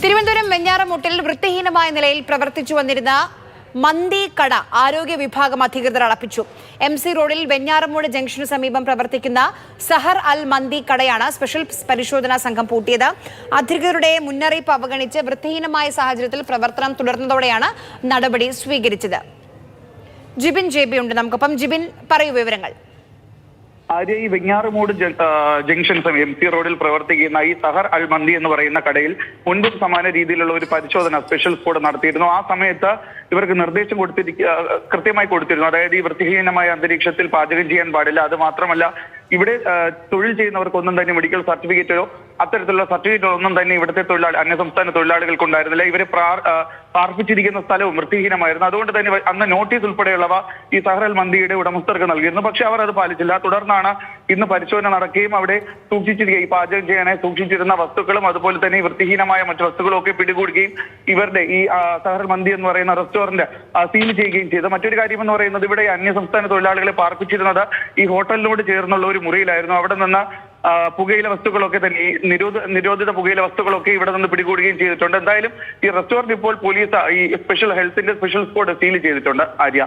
തിരുവനന്തപുരം വെഞ്ഞാറമൂട്ടിൽ വൃത്തിഹീനമായ നിലയിൽ പ്രവർത്തിച്ചു വന്നിരുന്ന മന്തി കട ആരോഗ്യ വിഭാഗം അധികൃതർ അടപ്പിച്ചു. MC റോഡിൽ വെഞ്ഞാറമൂട് ജംഗ്ഷന് സമീപം പ്രവർത്തിക്കുന്ന സഹർ അൽ മന്തി കടയാണ് സ്പെഷ്യൽ പരിശോധനാ സംഘം പൂട്ടിയത്. അധികൃതരുടെ മുന്നറിയിപ്പ് അവഗണിച്ച് വൃത്തിഹീനമായ സാഹചര്യത്തിൽ പ്രവർത്തനം തുടർന്നതോടെയാണ് നടപടി സ്വീകരിച്ചത്. ജിബിൻ JB ഉണ്ട് നമുക്കൊപ്പം. ജിബിൻ, പറയൂ വിവരങ്ങൾ. ആര്യ, ഈ വെഞ്ഞാറമൂട് ജംഗ്ഷൻ MC റോഡിൽ പ്രവർത്തിക്കുന്ന ഈ സഹർ അൽ മന്തി എന്ന് പറയുന്ന കടയിൽ മുൻപും സമാന രീതിയിലുള്ള ഒരു പരിശോധന സ്പെഷ്യൽ സ്ക്വാഡ് നടത്തിയിരുന്നു. ആ സമയത്ത് ഇവർക്ക് നിർദ്ദേശം കൃത്യമായി കൊടുത്തിരുന്നു. അതായത് ഈ വൃത്തിഹീനമായ അന്തരീക്ഷത്തിൽ പാചകം ചെയ്യാൻ പാടില്ല. അത് മാത്രമല്ല, ഇവിടെ തൊഴിൽ ചെയ്യുന്നവർക്കൊന്നും തന്നെ മെഡിക്കൽ സർട്ടിഫിക്കറ്റോ അത്തരത്തിലുള്ള സർട്ടിഫിക്കറ്റോ ഒന്നും തന്നെ ഇവിടുത്തെ അന്യസംസ്ഥാന തൊഴിലാളികൾക്ക് ഉണ്ടായിരുന്നില്ല. ഇവരെ പാർപ്പിച്ചിരിക്കുന്ന സ്ഥലവും വൃത്തിഹീനമായിരുന്നു. അതുകൊണ്ട് തന്നെ അന്ന് നോട്ടീസ് ഉൾപ്പെടെയുള്ളവ ഈ സഹർ അൽ മന്തിയുടെ ഉടമസ്ഥർക്ക് നൽകിയിരുന്നു. പക്ഷെ അവർ അത് പാലിച്ചില്ല. തുടർന്നാണ് ഇന്ന് പരിശോധന നടക്കുകയും അവിടെ ഈ പാചകം ചെയ്യാനായി സൂക്ഷിച്ചിരുന്ന വസ്തുക്കളും അതുപോലെ തന്നെ ഈ വൃത്തിഹീനമായ മറ്റു വസ്തുക്കളും ഒക്കെ പിടികൂടുകയും ഇവരുടെ ഈ സഹർ മന്തി എന്ന് പറയുന്ന റെസ്റ്റോറന്റ് സീൽ ചെയ്യുകയും ചെയ്തു. മറ്റൊരു കാര്യം എന്ന് പറയുന്നത്, ഇവിടെ അന്യസംസ്ഥാന തൊഴിലാളികളെ പാർപ്പിച്ചിരുന്നത് ഈ ഹോട്ടലിനോട് ചേർന്നുള്ള ഒരു മുറിയിലായിരുന്നു. അവിടെ നിന്ന് പുകയില വസ്തുക്കളൊക്കെ തന്നെ നിരോധിത പുകയില വസ്തുക്കളൊക്കെ ഇവിടെ നിന്ന് പിടികൂടുകയും ചെയ്തിട്ടുണ്ട്. എന്തായാലും ഈ റെസ്റ്റോറന്റ് ഇപ്പോൾ പോലീസ് ഈ ഹെൽത്തിന്റെ സ്പെഷ്യൽ സ്ക്വാഡ് സീൽ ചെയ്തിട്ടുണ്ട്. ആര്യ.